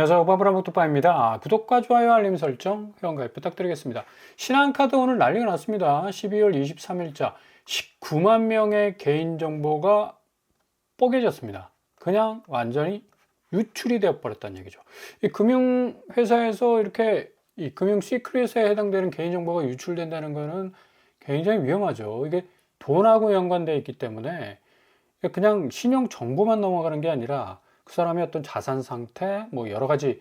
안녕하세요. 바브라목토파입니다. 구독과 좋아요, 알림 설정, 회원가입 부탁드리겠습니다. 신한카드 오늘 난리가 났습니다. 12월 23일자 19만 명의 개인정보가 뽀개졌습니다. 그냥 완전히 유출이 되어 버렸다는 얘기죠. 이 금융회사에서 이렇게 이 금융 시크릿에 해당되는 개인정보가 유출된다는 것은 굉장히 위험하죠. 이게 돈하고 연관되어 있기 때문에 그냥 신용 정보만 넘어가는 게 아니라 그 사람의 어떤 자산 상태, 뭐 여러 가지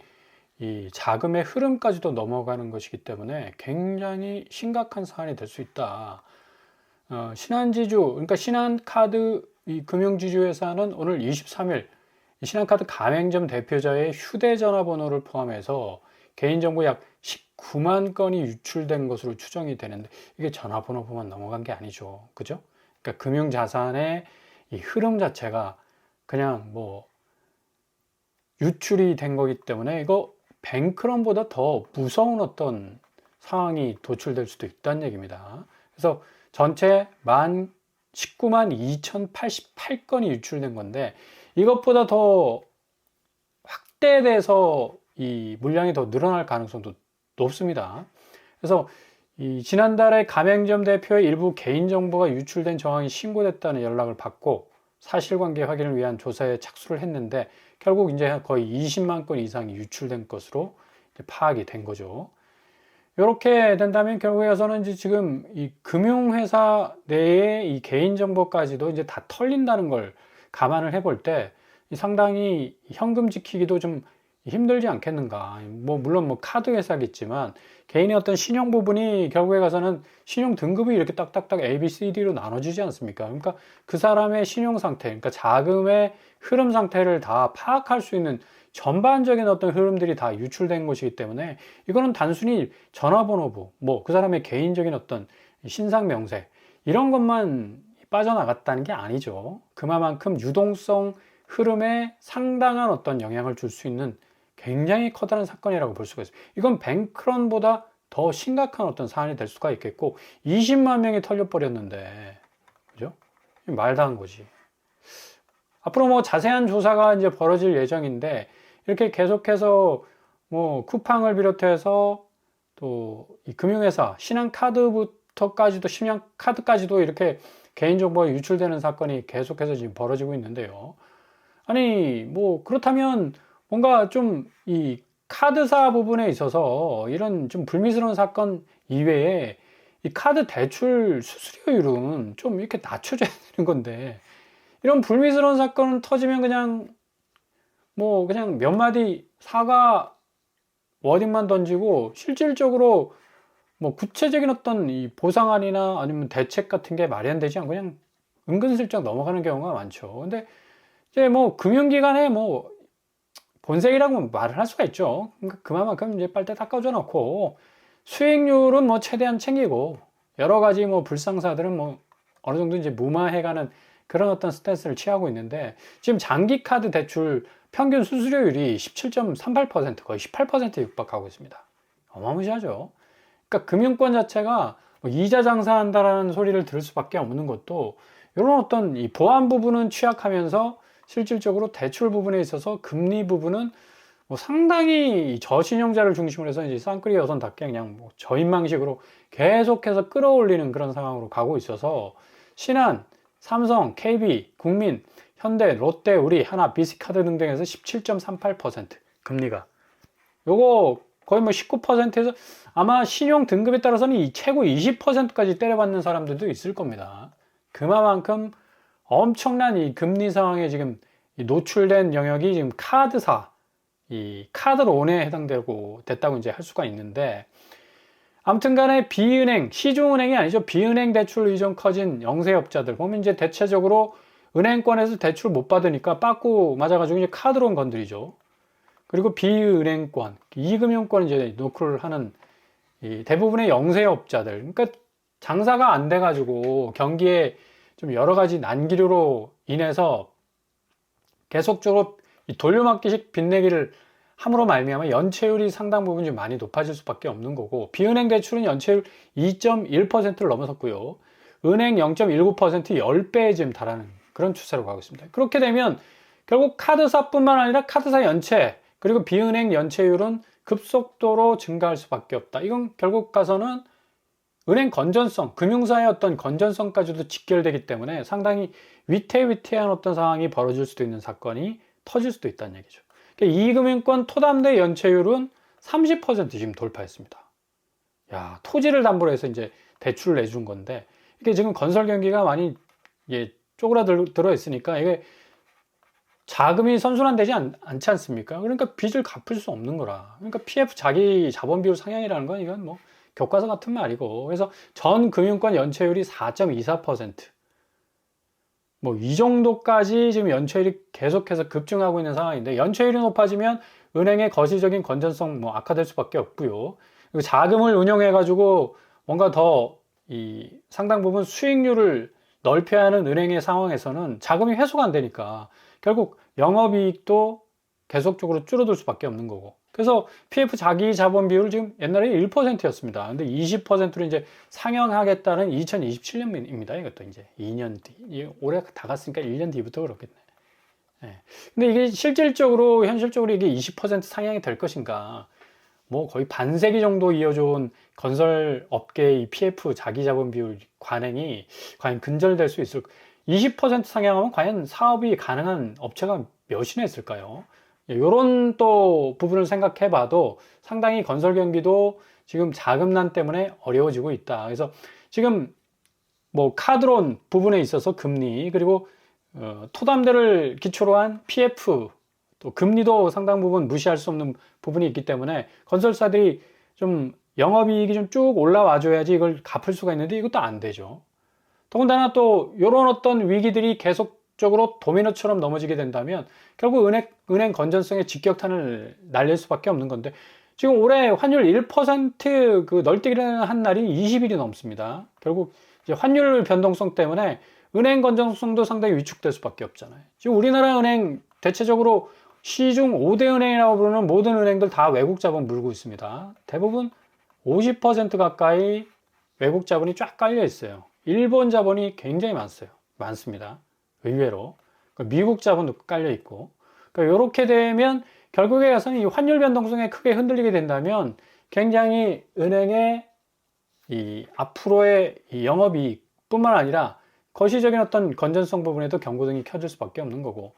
이 자금의 흐름까지도 넘어가는 것이기 때문에 굉장히 심각한 사안이 될 수 있다. 신한지주, 그러니까 신한카드 이 금융지주회사는 오늘 23일 신한카드 가맹점 대표자의 휴대전화번호를 포함해서 개인정보 약 19만 건이 유출된 것으로 추정이 되는데 이게 전화번호만 넘어간 게 아니죠. 그죠? 그러니까 금융자산의 이 흐름 자체가 그냥 뭐 유출이 된 거기 때문에 이거 뱅크런보다 더 무서운 어떤 상황이 도출될 수도 있다는 얘기입니다. 그래서 전체 19만 2,088건이 유출된 건데 이것보다 더 확대돼서 이 물량이 더 늘어날 가능성도 높습니다. 그래서 이 지난달에 가맹점 대표의 일부 개인정보가 유출된 정황이 신고됐다는 연락을 받고 사실관계 확인을 위한 조사에 착수를 했는데 결국 이제 거의 20만 건 이상이 유출된 것으로 파악이 된 거죠. 이렇게 된다면 결국에서는 이제 지금 이 금융회사 내의 이 개인정보까지도 이제 다 털린다는 걸 감안을 해볼 때 상당히 현금 지키기도 좀 힘들지 않겠는가. 뭐 물론 뭐 카드 회사겠지만 개인의 어떤 신용 부분이 결국에 가서는 신용 등급이 이렇게 딱딱딱 A, B, C, D로 나눠지지 않습니까? 그러니까 그 사람의 신용 상태, 그러니까 자금의 흐름 상태를 다 파악할 수 있는 전반적인 어떤 흐름들이 다 유출된 것이기 때문에 이거는 단순히 전화번호부, 뭐 그 사람의 개인적인 어떤 신상 명세 이런 것만 빠져나갔다는 게 아니죠. 그만큼 유동성 흐름에 상당한 어떤 영향을 줄 수 있는 굉장히 커다란 사건이라고 볼 수가 있어요. 이건 뱅크런보다 더 심각한 어떤 사안이 될 수가 있겠고 20만 명이 털려버렸는데 그죠? 말도 안 거지. 앞으로 뭐 자세한 조사가 이제 벌어질 예정인데 이렇게 계속해서 뭐 쿠팡을 비롯해서 또 이 금융회사 신한카드부터까지도 신한카드까지도 이렇게 개인정보가 유출되는 사건이 계속해서 지금 벌어지고 있는데요. 아니 뭐 그렇다면 뭔가 좀 이 카드사 부분에 있어서 이런 좀 불미스러운 사건 이외에 이 카드 대출 수수료율은 좀 이렇게 낮춰줘야 되는 건데 이런 불미스러운 사건 터지면 그냥 뭐 그냥 몇 마디 사과 워딩만 던지고 실질적으로 뭐 구체적인 어떤 이 보상안이나 아니면 대책 같은 게 마련되지 않고 그냥 은근슬쩍 넘어가는 경우가 많죠. 근데 이제 뭐 금융기관에 뭐 본색이라고 말을 할 수가 있죠. 그러니까 그만큼 이제 빨대 닦아줘 놓고 수익률은 뭐 최대한 챙기고 여러 가지 뭐 불상사들은 뭐 어느 정도 이제 무마해가는 그런 어떤 스탠스를 취하고 있는데 지금 장기 카드 대출 평균 수수료율이 17.38% 거의 18%에 육박하고 있습니다. 어마무시하죠. 그러니까 금융권 자체가 뭐 이자 장사한다라는 소리를 들을 수밖에 없는 것도 이런 어떤 이 보안 부분은 취약하면서 실질적으로 대출 부분에 있어서 금리 부분은 뭐 상당히 저신용자를 중심으로 해서 이제 쌍끌이 여선답게 그냥 뭐 저인망식으로 계속해서 끌어올리는 그런 상황으로 가고 있어서 신한, 삼성, KB, 국민, 현대, 롯데, 우리, 하나, BC카드 등등에서 17.38% 금리가 요거 거의 뭐 19%에서 아마 신용 등급에 따라서는 이 최고 20%까지 때려받는 사람들도 있을 겁니다. 그만큼 엄청난 이 금리 상황에 지금 노출된 영역이 지금 카드사, 이 카드론에 해당되고 됐다고 이제 할 수가 있는데 아무튼 간에 비은행, 시중은행이 아니죠. 비은행 대출 의존 커진 영세업자들 보면 이제 대체적으로 은행권에서 대출 못 받으니까 빠꾸 맞아가지고 이제 카드론 건드리죠. 그리고 비은행권, 이금융권 이제 노크를 하는 이 대부분의 영세업자들, 그러니까 장사가 안 돼가지고 경기에 좀 여러 가지 난기류로 인해서 계속적으로 돌려막기식 빚내기를 함으로 말미암아 연체율이 상당 부분 좀 많이 높아질 수밖에 없는 거고 비은행 대출은 연체율 2.1%를 넘어섰고요. 은행 0.19% 10배에 지금 달하는 그런 추세로 가고 있습니다. 그렇게 되면 결국 카드사뿐만 아니라 카드사 연체, 그리고 비은행 연체율은 급속도로 증가할 수밖에 없다. 이건 결국 가서는 은행 건전성, 금융사의 어떤 건전성까지도 직결되기 때문에 상당히 위태위태한 어떤 상황이 벌어질 수도 있는 사건이 터질 수도 있다는 얘기죠. 그러니까 이금융권 토담대 연체율은 30% 지금 돌파했습니다. 야, 토지를 담보로 해서 이제 대출을 내준 건데, 이게 지금 건설 경기가 많이 쪼그라들어 있으니까 이게 자금이 선순환되지 않지 않습니까? 그러니까 빚을 갚을 수 없는 거라. 그러니까 PF 자기 자본 비율 상향이라는 건 이건 뭐 교과서 같은 말이고. 그래서 전 금융권 연체율이 4.24%. 뭐 이 정도까지 지금 연체율이 계속해서 급증하고 있는 상황인데, 연체율이 높아지면 은행의 거시적인 건전성 뭐 악화될 수밖에 없고요. 그리고 자금을 운용해 가지고 뭔가 더 이 상당 부분 수익률을 넓혀야 하는 은행의 상황에서는 자금이 회수가 안 되니까 결국 영업이익도 계속적으로 줄어들 수밖에 없는 거고. 그래서 PF 자기 자본 비율 지금 옛날에 1%였습니다. 근데 20%로 이제 상향하겠다는 2027년입니다. 이것도 이제 2년 뒤. 올해 다 갔으니까 1년 뒤부터 그렇겠네. 예. 근데 이게 실질적으로, 현실적으로 이게 20% 상향이 될 것인가? 뭐 거의 반세기 정도 이어져온 건설 업계의 PF 자기 자본 비율 관행이 과연 근절될 수 있을까? 20% 상향하면 과연 사업이 가능한 업체가 몇이나 있을까요? 이런 또 부분을 생각해 봐도 상당히 건설 경기도 지금 자금난 때문에 어려워지고 있다. 그래서 지금 뭐 카드론 부분에 있어서 금리, 그리고 토담대를 기초로 한 PF, 또 금리도 상당 부분 무시할 수 없는 부분이 있기 때문에 건설사들이 좀 영업이익이 좀 쭉 올라와 줘야지 이걸 갚을 수가 있는데 이것도 안 되죠. 더군다나 또 이런 어떤 위기들이 계속적으로 도미노처럼 넘어지게 된다면 결국 은행 건전성에 직격탄을 날릴 수밖에 없는 건데, 지금 올해 환율 1% 널뛰기를 한 날이 20일이 넘습니다. 결국 이제 환율 변동성 때문에 은행 건전성도 상당히 위축될 수밖에 없잖아요. 지금 우리나라 은행 대체적으로 시중 5대 은행이라고 부르는 모든 은행들 다 외국 자본 물고 있습니다. 대부분 50% 가까이 외국 자본이 쫙 깔려 있어요. 일본 자본이 굉장히 많습니다. 의외로. 미국 자본도 깔려 있고. 그러니까 이렇게 되면 결국에 가서는 이 환율 변동성에 크게 흔들리게 된다면 굉장히 은행의 이 앞으로의 이 영업이익뿐만 아니라 거시적인 어떤 건전성 부분에도 경고등이 켜질 수밖에 없는 거고.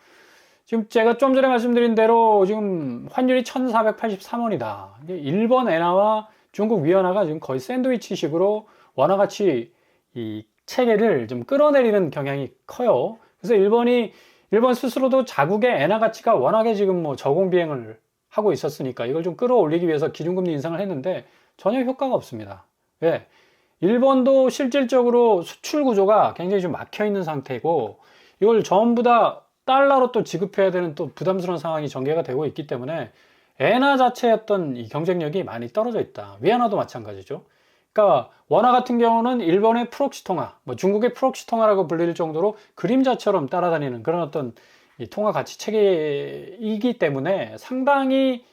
지금 제가 좀 전에 말씀드린 대로 지금 환율이 1483원이다. 일본 엔화와 중국 위안화가 지금 거의 샌드위치식으로 원화같이 이 체계를 좀 끌어내리는 경향이 커요. 그래서 일본 스스로도 자국의 엔화 가치가 워낙에 지금 뭐 저공 비행을 하고 있었으니까 이걸 좀 끌어올리기 위해서 기준금리 인상을 했는데 전혀 효과가 없습니다. 왜? 일본도 실질적으로 수출 구조가 굉장히 좀 막혀 있는 상태고, 이걸 전부 다 달러로 또 지급해야 되는 또 부담스러운 상황이 전개가 되고 있기 때문에 엔화 자체의 어떤 이 경쟁력이 많이 떨어져 있다. 위안화도 마찬가지죠. 그러니까 원화 같은 경우는 일본의 프록시 통화, 뭐 중국의 프록시 통화라고 불릴 정도로 그림자처럼 따라다니는 그런 어떤 이 통화 가치 체계이기 때문에 상당히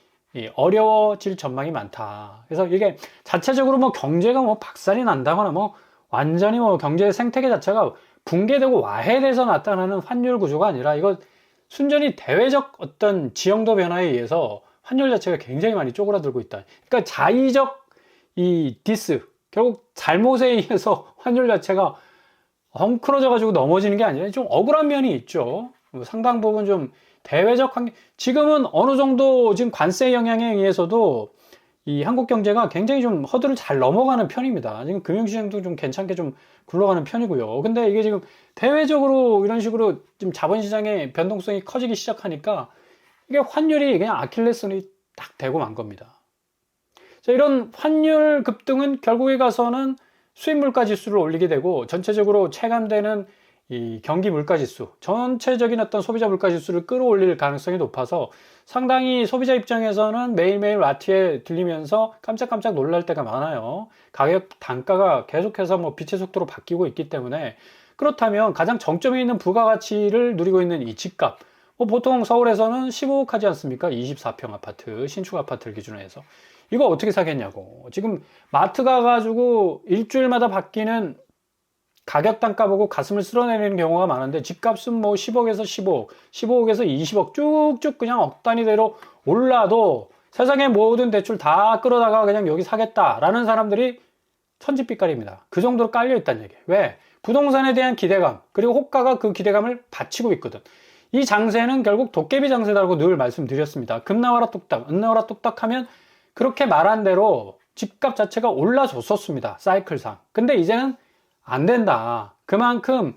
어려워질 전망이 많다. 그래서 이게 자체적으로 뭐 경제가 뭐 박살이 난다거나 뭐 완전히 뭐 경제 생태계 자체가 붕괴되고 와해돼서 나타나는 환율 구조가 아니라 이거 순전히 대외적 어떤 지형도 변화에 의해서 환율 자체가 굉장히 많이 쪼그라들고 있다. 그러니까 자의적 이 디스, 결국 잘못에 의해서 환율 자체가 헝클어져 가지고 넘어지는 게 아니라 좀 억울한 면이 있죠. 상당 부분 좀 대외적 환경, 지금은 어느 정도 지금 관세 영향에 의해서도 이 한국 경제가 굉장히 좀 허들을 잘 넘어가는 편입니다. 지금 금융시장도 좀 괜찮게 좀 굴러가는 편이고요. 근데 이게 지금 대외적으로 이런 식으로 좀 자본시장의 변동성이 커지기 시작하니까 이게 환율이 그냥 아킬레스건이 딱 되고 만 겁니다. 자, 이런 환율 급등은 결국에 가서는 수입 물가 지수를 올리게 되고 전체적으로 체감되는 이 경기 물가 지수, 전체적인 어떤 소비자 물가 지수를 끌어올릴 가능성이 높아서 상당히 소비자 입장에서는 매일매일 마트에 들리면서 깜짝깜짝 놀랄 때가 많아요. 가격 단가가 계속해서 뭐 빛의 속도로 바뀌고 있기 때문에. 그렇다면 가장 정점에 있는 부가가치를 누리고 있는 이 집값, 뭐 보통 서울에서는 15억 하지 않습니까? 24평 아파트, 신축 아파트를 기준으로 해서 이거 어떻게 사겠냐고. 지금 마트 가가지고 일주일마다 바뀌는 가격 단가 보고 가슴을 쓸어내리는 경우가 많은데 집값은 뭐 10억에서 15억, 15억에서 20억 쭉쭉 그냥 억 단위대로 올라도 세상의 모든 대출 다 끌어다가 그냥 여기 사겠다라는 사람들이 천지빛깔입니다. 그 정도로 깔려 있다는 얘기예요. 왜? 부동산에 대한 기대감, 그리고 호가가 그 기대감을 받치고 있거든. 이 장세는 결국 도깨비 장세다라고 늘 말씀드렸습니다. 금 나와라 뚝딱, 은 나와라 뚝딱 하면 그렇게 말한 대로 집값 자체가 올라줬었습니다. 사이클상. 근데 이제는 안 된다. 그만큼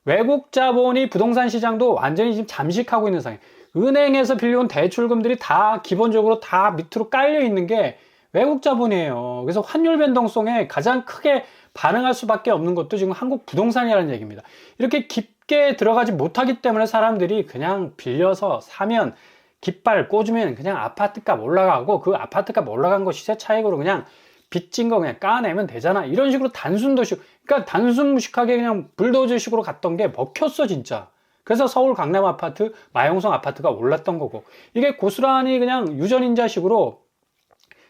외국 자본이 부동산 시장도 완전히 지금 잠식하고 있는 상황. 은행에서 빌려온 대출금들이 다 기본적으로 다 밑으로 깔려 있는 게 외국 자본이에요. 그래서 환율 변동성에 가장 크게 반응할 수밖에 없는 것도 지금 한국 부동산이라는 얘기입니다. 이렇게 깊게 들어가지 못하기 때문에 사람들이 그냥 빌려서 사면 깃발 꽂으면 그냥 아파트값 올라가고 그 아파트값 올라간 거 시세 차익으로 그냥 빚진 거 그냥 까내면 되잖아. 이런 식으로 단순 도식, 그러니까 단순 무식하게 그냥 불도저식으로 갔던 게 먹혔어 진짜. 그래서 서울 강남 아파트, 마용성 아파트가 올랐던 거고, 이게 고스란히 그냥 유전인자식으로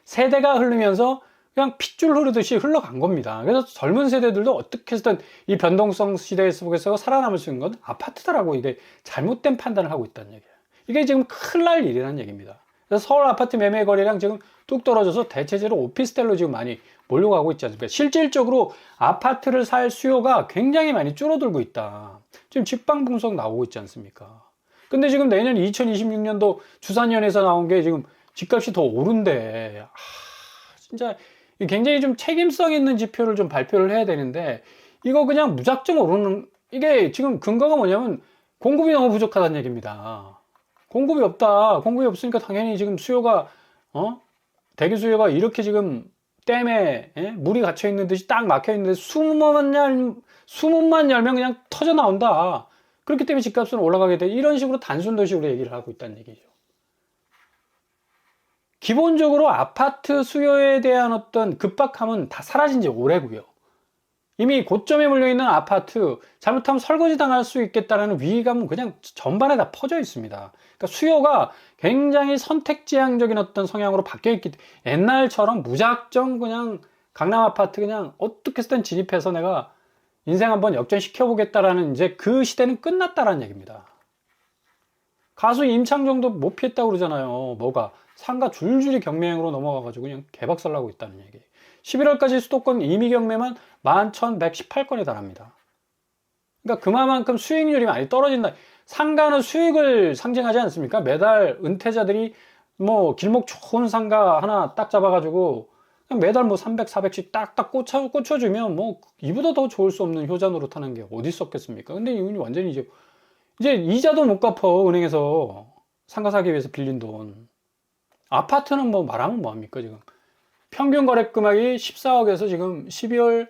세대가 흐르면서 그냥 핏줄 흐르듯이 흘러간 겁니다. 그래서 젊은 세대들도 어떻게 해서든 이 변동성 시대 속에서 살아남을 수 있는 건 아파트다라고 이게 잘못된 판단을 하고 있다는 얘기예요. 이게 지금 큰일 날 일이라는 얘기입니다. 그래서 서울 아파트 매매 거래량 지금 뚝 떨어져서 대체적으로 오피스텔로 지금 많이 몰려가고 있지 않습니까? 실질적으로 아파트를 살 수요가 굉장히 많이 줄어들고 있다. 지금 직방 분석 나오고 있지 않습니까? 근데 지금 내년 2026년도 주산연에서 나온 게 지금 집값이 더 오른데, 진짜 굉장히 좀 책임성 있는 지표를 좀 발표를 해야 되는데, 이거 그냥 무작정 오르는, 이게 지금 근거가 뭐냐면 공급이 너무 부족하다는 얘기입니다. 공급이 없다. 공급이 없으니까 당연히 지금 수요가, 대기 수요가 이렇게 지금 댐에 물이 갇혀 있는 듯이 딱 막혀 있는데 수문만 열면 그냥 터져 나온다. 그렇기 때문에 집값은 올라가게 돼. 이런 식으로 단순 도식으로 얘기를 하고 있다는 얘기죠. 기본적으로 아파트 수요에 대한 어떤 급박함은 다 사라진 지 오래고요. 이미 고점에 몰려있는 아파트, 잘못하면 설거지 당할 수 있겠다는 위기감은 그냥 전반에 다 퍼져 있습니다. 그러니까 수요가 굉장히 선택지향적인 어떤 성향으로 바뀌어 있기 때문에 옛날처럼 무작정 그냥 강남 아파트 그냥 어떻게 해서든 진입해서 내가 인생 한번 역전시켜보겠다라는 이제 그 시대는 끝났다라는 얘기입니다. 가수 임창정도 못 피했다고 그러잖아요. 뭐가? 상가 줄줄이 경매행으로 넘어가가지고 그냥 개박살 나고 있다는 얘기. 11월까지 수도권 임의 경매만 11,118건에 달합니다. 그러니까 그만큼 수익률이 많이 떨어진다. 상가는 수익을 상징하지 않습니까? 매달 은퇴자들이 뭐 길목 좋은 상가 하나 딱 잡아가지고 그냥 매달 뭐 300, 400씩 딱딱 꽂혀주면 뭐 이보다 더 좋을 수 없는 효자 노릇하는 게 어디 있었겠습니까? 근데 이분이 완전히 이제 이자도 못 갚아. 은행에서 상가 사기 위해서 빌린 돈. 아파트는 뭐 말하면 뭐합니까 지금. 평균 거래 금액이 14억에서 지금 12월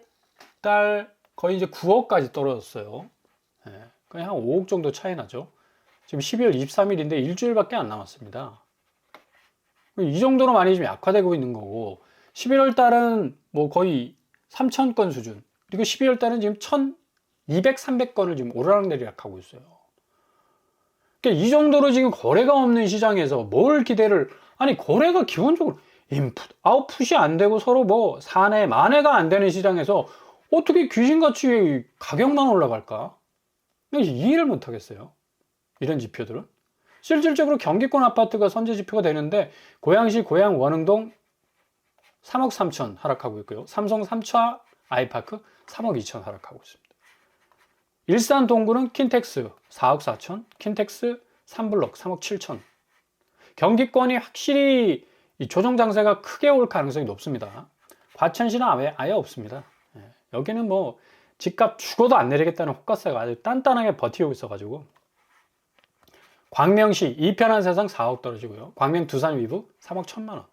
달 거의 이제 9억까지 떨어졌어요. 그냥 한 5억 정도 차이 나죠. 지금 12월 23일인데 일주일밖에 안 남았습니다. 이 정도로 많이 좀 약화되고 있는 거고, 11월 달은 뭐 거의 3,000건 수준, 그리고 12월 달은 지금 1,200, 300건을 지금 오르락내리락 하고 있어요. 그러니까 이 정도로 지금 거래가 없는 시장에서 뭘 기대를, 아니 거래가 기본적으로 인풋, 아웃풋이 안 되고 서로 뭐 사내, 만회가 안 되는 시장에서 어떻게 귀신같이 가격만 올라갈까? 이해를 못 하겠어요. 이런 지표들은. 실질적으로 경기권 아파트가 선제 지표가 되는데 고양시 고양 원흥동 3억 3천 하락하고 있고요. 삼성 3차 아이파크 3억 2천 하락하고 있습니다. 일산 동구는 킨텍스 4억 4천, 킨텍스 3블럭 3억 7천. 경기권이 확실히 이 조정 장세가 크게 올 가능성이 높습니다. 과천시는 아예 없습니다. 여기는 뭐 집값 죽어도 안 내리겠다는 호가세가 아주 단단하게 버티고 있어가지고. 광명시 이편한 세상 4억 떨어지고요. 광명 두산 위브 3억 1천만 원.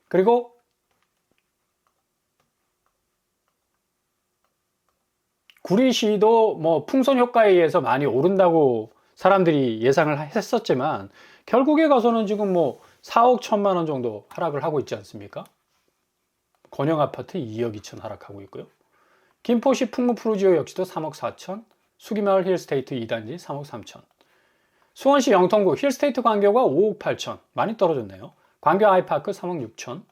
그리고 구리시도 뭐 풍선 효과에 의해서 많이 오른다고 사람들이 예상을 했었지만 결국에 가서는 지금 뭐 4억 1천만 원 정도 하락을 하고 있지 않습니까? 권영 아파트 2억 2천 하락하고 있고요. 김포시 풍무프루지오 역시도 3억 4천, 수기마을 힐스테이트 2단지 3억 3천. 수원시 영통구 힐스테이트 광교가 5억 8천, 많이 떨어졌네요. 광교 아이파크 3억 6천.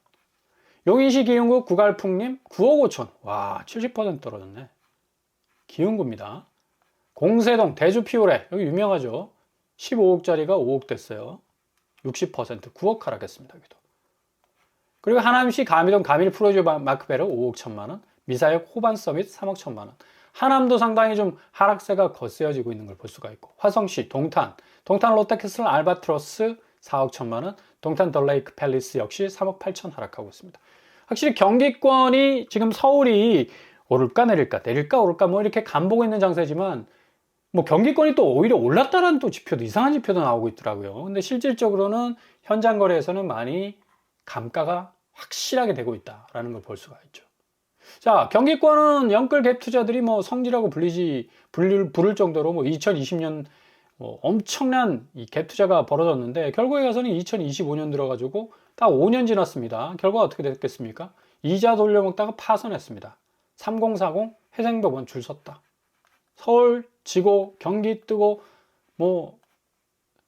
용인시 기흥구 구갈풍님 9억 5천. 와, 70% 떨어졌네. 기흥구입니다. 공세동 대주피오레 여기 유명하죠. 15억짜리가 5억 됐어요. 60% 9억 하락했습니다. 여기도. 그리고 하남시 가미동 가밀 프로지오 마크베르 5억 1천만 원, 미사역 호반 서밋 3억 1천만 원. 하남도 상당히 좀 하락세가 거세어지고 있는 걸 볼 수가 있고, 화성시 동탄 롯데캐슬 알바트로스 4억 1천만 원, 동탄 덜레이크 팰리스 역시 3억 8천 하락하고 있습니다. 확실히 경기권이 지금 서울이 오를까 오를까 뭐 이렇게 간보고 있는 장세지만, 뭐 경기권이 또 오히려 올랐다라는 또 지표도, 이상한 지표도 나오고 있더라고요. 근데 실질적으로는 현장 거래에서는 많이 감가가 확실하게 되고 있다라는 걸 볼 수가 있죠. 자, 경기권은 영끌 갭 투자들이 뭐 성지라고 부를 정도로 뭐 2020년 엄청난 이 갭 투자가 벌어졌는데, 결국에 가서는 2025년 들어가지고 딱 5년 지났습니다. 결과가 어떻게 됐겠습니까? 이자 돌려먹다가 파산했습니다. 3040 해생법원 줄 섰다. 서울 지고 경기 뜨고 뭐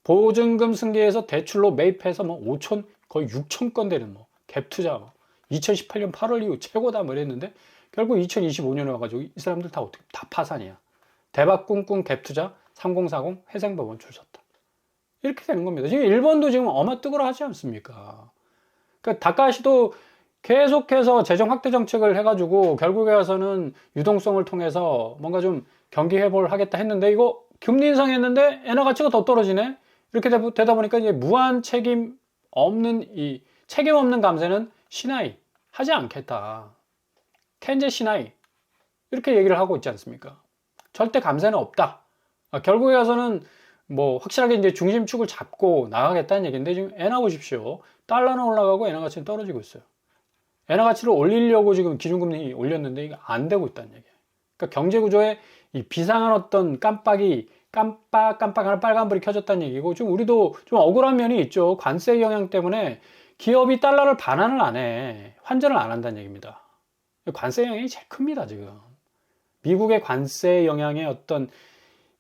보증금 승계해서 대출로 매입해서 뭐 5천 거의 6천 건 되는 뭐 갭 투자 2018년 8월 이후 최고다 뭐 이랬는데, 결국 2025년에 와가지고 이 사람들 다 어떻게 다 파산이야. 대박 꿍꿍 갭 투자 3040 해생법원 줄 섰다. 이렇게 되는 겁니다. 지금 일본도 지금 어마뜨거라 하지 않습니까? 그러니까 다카시도 계속해서 재정 확대 정책을 해가지고 결국에 가서는 유동성을 통해서 뭔가 좀 경기 회복을 하겠다 했는데, 이거 금리 인상했는데 엔화 가치가 더 떨어지네. 이렇게 되다 보니까 이제 무한 책임 없는 감세는 시나이 하지 않겠다. 켄제 시나이 이렇게 얘기를 하고 있지 않습니까? 절대 감세는 없다. 결국에 가서는 뭐 확실하게 이제 중심축을 잡고 나가겠다는 얘기인데, 지금 엔화 보십시오. 달러는 올라가고 엔화 가치는 떨어지고 있어요. 엔화 가치를 올리려고 지금 기준금리 올렸는데 이게 안 되고 있다는 얘기예요. 그러니까 경제 구조에 이 비상한 어떤 깜빡하는 빨간불이 켜졌다는 얘기고, 좀 우리도 좀 억울한 면이 있죠. 관세 영향 때문에 기업이 달러를 반환을 안 해. 환전을 안 한다는 얘기입니다. 관세 영향이 제일 큽니다, 지금. 미국의 관세 영향의 어떤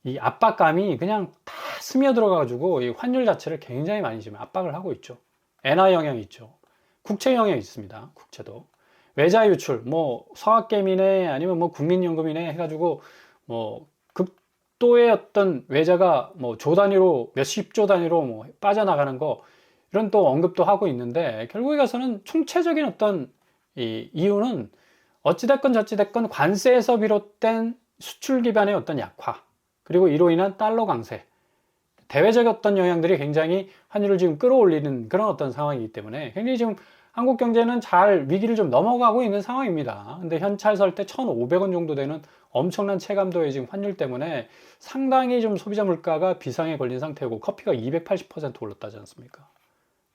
이 압박감이 그냥 다 스며들어가지고 이 환율 자체를 굉장히 많이 지금 압박을 하고 있죠. 엔화 영향이 있죠. 국채 영향이 있습니다. 국채도. 외자 유출, 뭐 서학개미네 아니면 뭐 국민연금이네 해가지고 뭐 극도의 어떤 외자가 뭐 조 단위로 몇십조 단위로 뭐 빠져나가는 거, 이런 또 언급도 하고 있는데, 결국에 가서는 총체적인 어떤 이 이유는 어찌됐건 저찌됐건 관세에서 비롯된 수출 기반의 어떤 약화, 그리고 이로 인한 달러 강세, 대외적 어떤 영향들이 굉장히 환율을 지금 끌어올리는 그런 어떤 상황이기 때문에 굉장히 지금 한국 경제는 잘 위기를 좀 넘어가고 있는 상황입니다. 근데 현찰 설 때 1,500원 정도 되는 엄청난 체감도의 지금 환율 때문에 상당히 좀 소비자 물가가 비상에 걸린 상태고, 커피가 280% 올랐다지 않습니까?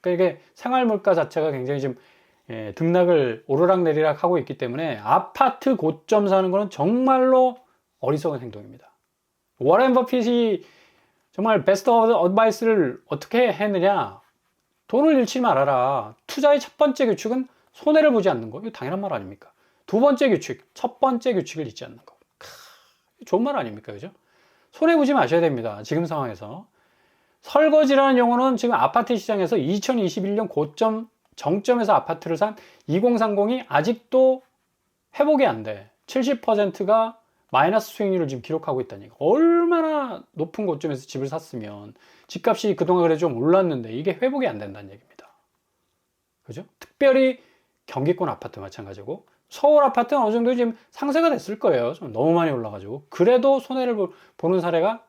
그러니까 이게 생활 물가 자체가 굉장히 지금 등락을 오르락내리락 하고 있기 때문에 아파트 고점 사는 거는 정말로 어리석은 행동입니다. 워렌 버핏이 정말 베스트 어드바이스를 어떻게 했느냐? 돈을 잃지 말아라. 투자의 첫 번째 규칙은 손해를 보지 않는 거. 이거 당연한 말 아닙니까? 두 번째 규칙, 첫 번째 규칙을 잊지 않는 거. 좋은 말 아닙니까? 그죠? 손해 보지 마셔야 됩니다. 지금 상황에서. 설거지라는 용어는 지금 아파트 시장에서 2021년 고점, 정점에서 아파트를 산 2030이 아직도 회복이 안 돼. 70%가 마이너스 수익률을 지금 기록하고 있다는 얘기. 얼마나 높은 고점에서 집을 샀으면 집값이 그동안 그래도 좀 올랐는데 이게 회복이 안 된다는 얘기입니다. 그죠? 특별히 경기권 아파트 마찬가지고, 서울 아파트는 어느 정도 지금 상세가 됐을 거예요. 좀 너무 많이 올라가지고. 그래도 손해를 보는 사례가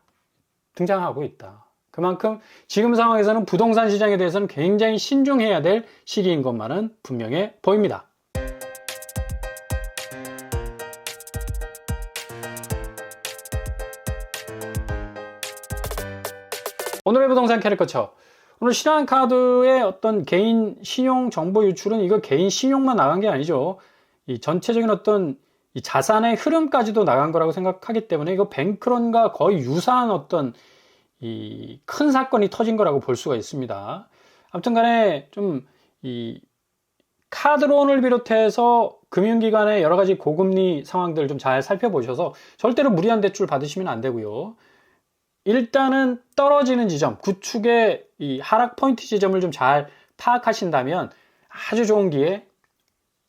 등장하고 있다. 그만큼 지금 상황에서는 부동산 시장에 대해서는 굉장히 신중해야 될 시기인 것만은 분명해 보입니다. 오늘의 부동산 캐릭터처. 오늘 신한카드의 어떤 개인 신용 정보 유출은 이거 개인 신용만 나간 게 아니죠. 이 전체적인 어떤 이 자산의 흐름까지도 나간 거라고 생각하기 때문에 이거 뱅크론과 거의 유사한 어떤 이 큰 사건이 터진 거라고 볼 수가 있습니다. 아무튼 간에 좀 이 카드론을 비롯해서 금융기관의 여러 가지 고금리 상황들 좀 잘 살펴보셔서 절대로 무리한 대출 받으시면 안 되고요. 일단은 떨어지는 지점, 구축의 이 하락 포인트 지점을 좀 잘 파악하신다면 아주 좋은 기회,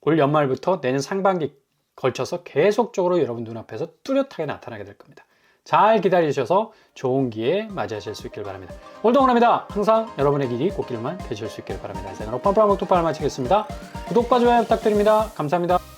올 연말부터 내년 상반기 걸쳐서 계속적으로 여러분 눈앞에서 뚜렷하게 나타나게 될 겁니다. 잘 기다리셔서 좋은 기회 맞이하실 수 있길 바랍니다. 오늘도 응원합니다. 항상 여러분의 길이 꽃길만 되실 수 있길 바랍니다. 이상으로 펌프랑 목도파를 마치겠습니다. 구독과 좋아요 부탁드립니다. 감사합니다.